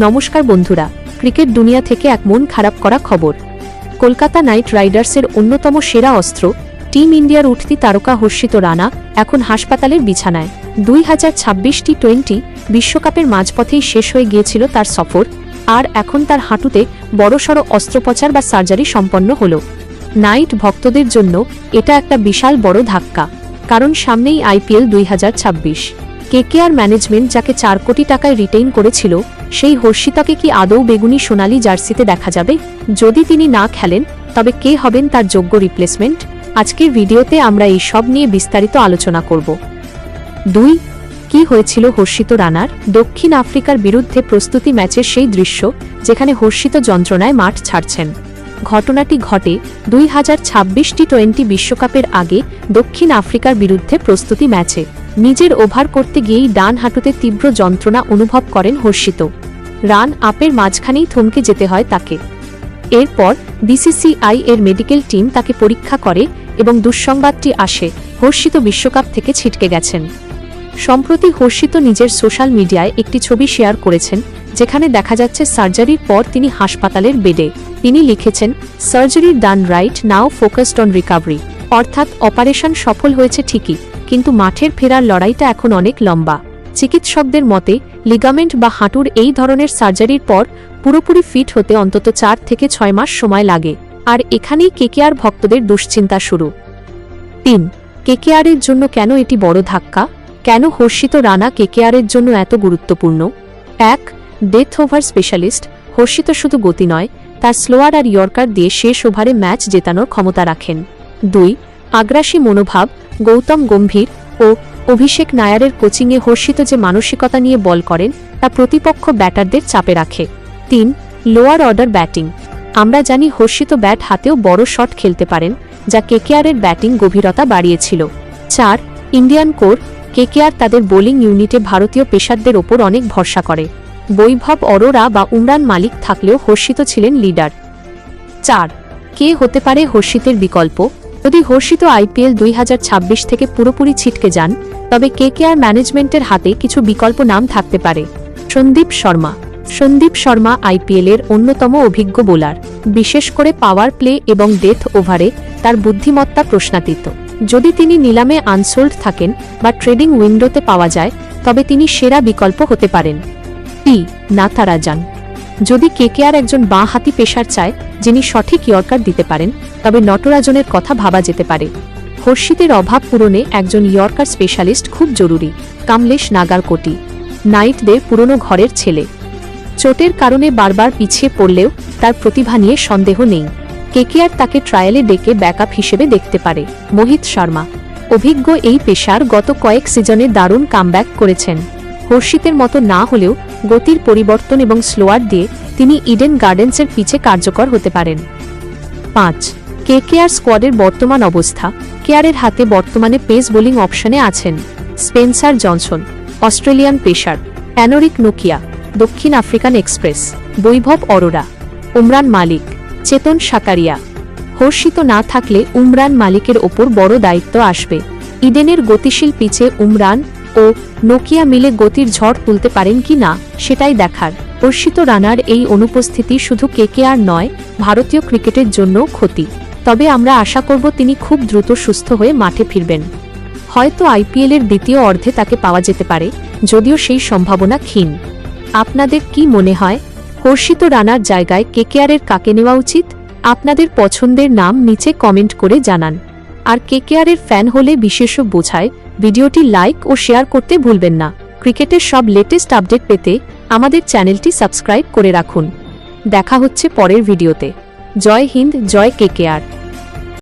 নমস্কার বন্ধুরা, ক্রিকেট দুনিয়া থেকে এক মন খারাপ করা খবর। কলকাতা নাইট রাইডার্সের অন্যতম সেরা অস্ত্র টিম ইন্ডিয়ার উঠতি তারকা হর্ষিত রানা এখন হাসপাতালের বিছানায়। 2026 টি-20 বিশ্বকাপের মাঝপথেই শেষ হয়ে গিয়েছিল তার সফর, আর এখন তার হাঁটুতে বড়সড় অস্ত্রোপচার বা সার্জারি সম্পন্ন হল। নাইট ভক্তদের জন্য এটা একটা বিশাল বড় ধাক্কা, কারণ সামনেই আইপিএল 2026। কেকেআর ম্যানেজমেন্ট যাকে 4 কোটি টাকায় রিটেইন করেছিল, সেই হর্ষিতাকে কি আদৌ বেগুনি সোনালি জার্সিতে দেখা যাবে? যদি তিনি না খেলেন, তবে কে হবেন তার যোগ্য রিপ্লেসমেন্ট? আজকের ভিডিওতে আমরা এই সব নিয়ে বিস্তারিত আলোচনা করব। 2. কি হয়েছিল হর্ষিত রানার? দক্ষিণ আফ্রিকার বিরুদ্ধে প্রস্তুতি ম্যাচের সেই দৃশ্য যেখানে হর্ষিত যন্ত্রণায় মাঠ ছাড়ছেন। ঘটনাটি ঘটে 2026 টি-20 বিশ্বকাপের আগে দক্ষিণ আফ্রিকার বিরুদ্ধে প্রস্তুতি ম্যাচে। নিজের ওভার করতে গিয়েই ডান হাঁটুতে তীব্র যন্ত্রণা অনুভব করেন হর্ষিত। রান আপের মাঝখানেই থমকে যেতে হয় তাকে। এরপর বিসিসিআই এর মেডিকেল টিম তাকে পরীক্ষা করে এবং দুঃসংবাদটি আসে, হর্ষিত বিশ্বকাপ থেকে ছিটকে গেছেন। সম্প্রতি হর্ষিত নিজের সোশ্যাল মিডিয়ায় একটি ছবি শেয়ার করেছেন, যেখানে দেখা যাচ্ছে সার্জারির পর তিনি হাসপাতালের বেডে। তিনি লিখেছেন, surgery done right now, focused on recovery. অর্থাৎ অপারেশন সফল হয়েছে ঠিকই, কিন্তু মাঠের ফেরার লড়াইটা এখন অনেক লম্বা। চিকিৎসকদের মতে লিগামেন্ট বা হাঁটুর এই ধরনের সার্জারির পর পুরোপুরি ফিট হতে অন্তত 4 থেকে 6 মাস সময় লাগে। আর এখানেই কেকেআর ভক্তদের দুশ্চিন্তা শুরু। 3. কেকেআরের জন্য কেন এটি বড় ধাক্কা? কেন হর্ষিত রানা কেকেআরের জন্য এত গুরুত্বপূর্ণ? 1. Death over specialist. হর্ষিত শুধু গতি নয়, তার স্লোয়ার আর ইয়র্কার দিয়ে শেষ ওভারে ম্যাচ জেতানোর ক্ষমতা রাখেন। 2. আগ্রাসী মনোভাব। গৌতম গম্ভীর ও অভিষেক নায়ারের কোচিংয়ে হর্ষিত যে মানসিকতা নিয়ে বল করেন, তা প্রতিপক্ষ ব্যাটারদের চাপে রাখে। 3. Lower order batting. আমরা জানি হর্ষিত ব্যাট হাতেও বড় শট খেলতে পারেন, যা কেকেআরের ব্যাটিং গভীরতা বাড়িয়েছিল। 4. Indian core. কেকেআর তাদের বোলিং ইউনিটে ভারতীয় পেসারদের ওপর অনেক ভরসা করে। বৈভব অরোরা বা উমরান মালিক থাকলেও হর্ষিত ছিলেন লিডার। 4. কে হতে পারে হর্ষিতের বিকল্প? যদি হর্ষিত আইপিএল 2026 থেকে পুরোপুরি ছিটকে যান, তবে কেকেআর ম্যানেজমেন্টের হাতে কিছু বিকল্প নাম থাকতে পারে। সন্দীপ শর্মা। সন্দীপ শর্মা আইপিএলের অন্যতম অভিজ্ঞ বোলার। বিশেষ করে পাওয়ার প্লে এবং ডেথ ওভারে তার বুদ্ধিমত্তা প্রশ্নাতীত। যদি তিনি নিলামে আনসোল্ড থাকেন বা ট্রেডিং উইন্ডোতে পাওয়া যায়, তবে তিনি সেরা বিকল্প হতে পারেন। টি নাথারাজান। যদি কেকেআর একজন বাঁ হাতি পেসার চায়, যিনি সঠিক ইয়র্কার দিতে পারেন, তবে নটরাজনের কথা ভাবা যেতে পারে। হর্ষিতের অভাব পূরণে একজন ইয়র্কার স্পেশালিস্ট খুব জরুরি। কামলেশ নাগারকোটি। নাইটদের পুরনো ঘরের ছেলে। চোটের কারণে বারবার পিছিয়ে পড়লেও তার প্রতিভা নিয়ে সন্দেহ নেই। কেকেআর তাকে ট্রায়ালে ডেকে ব্যাকআপ হিসেবে দেখতে পারে। মোহিত শর্মা। অভিজ্ঞ এই পেসার গত কয়েক সিজনে দারুণ কামব্যাক করেছেন। হর্ষিতের মতো না হলেও গতির পরিবর্তন এবং স্লোয়ার দিয়ে তিনি ইডেন গার্ডেন্সের পিছে কার্যকর হতে পারেন। 5. কেকেআর স্কোয়াডের বর্তমান অবস্থা। কেকেআরের হাতে বর্তমানে পেস বোলিং অপশনে আছেন Spencer Johnson, Australian pacer; Anrich নোকিয়া, দক্ষিণ আফ্রিকান এক্সপ্রেস; বৈভব অরোরা; উমরান মালিক; চেতন সাকারিয়া। হর্ষিত না থাকলে উমরান মালিকের ওপর বড় দায়িত্ব আসবে। ইডেনের গতিশীল পিচে উমরান ও নোকিয়া মিলে গতির ঝড় তুলতে পারেন কি না, সেটাই দেখার। হর্ষিত রানার এই অনুপস্থিতি শুধু কেকেআর নয়, ভারতীয় ক্রিকেটের জন্যও ক্ষতি। তবে আমরা আশা করব তিনি খুব দ্রুত সুস্থ হয়ে মাঠে ফিরবেন। হয়তো আইপিএলের দ্বিতীয় অর্ধে তাকে পাওয়া যেতে পারে, যদিও সেই সম্ভাবনা ক্ষীণ। আপনাদের কি মনে হয়, হর্ষিত রানার জায়গায় কেকেআরের কাকে নেওয়া উচিত? আপনাদের পছন্দের নাম নিচে কমেন্ট করে জানান। আর কেকেআরের ফ্যান হলে বিশেষ বোঝায় ভিডিওটি লাইক ও শেয়ার করতে ভুলবেন না। ক্রিকেটের সব লেটেস্ট আপডেট পেতে আমাদের চ্যানেলটি সাবস্ক্রাইব করে রাখুন। দেখা হচ্ছে পরের ভিডিওতে। জয় হিন্দ, জয় কেকেআর।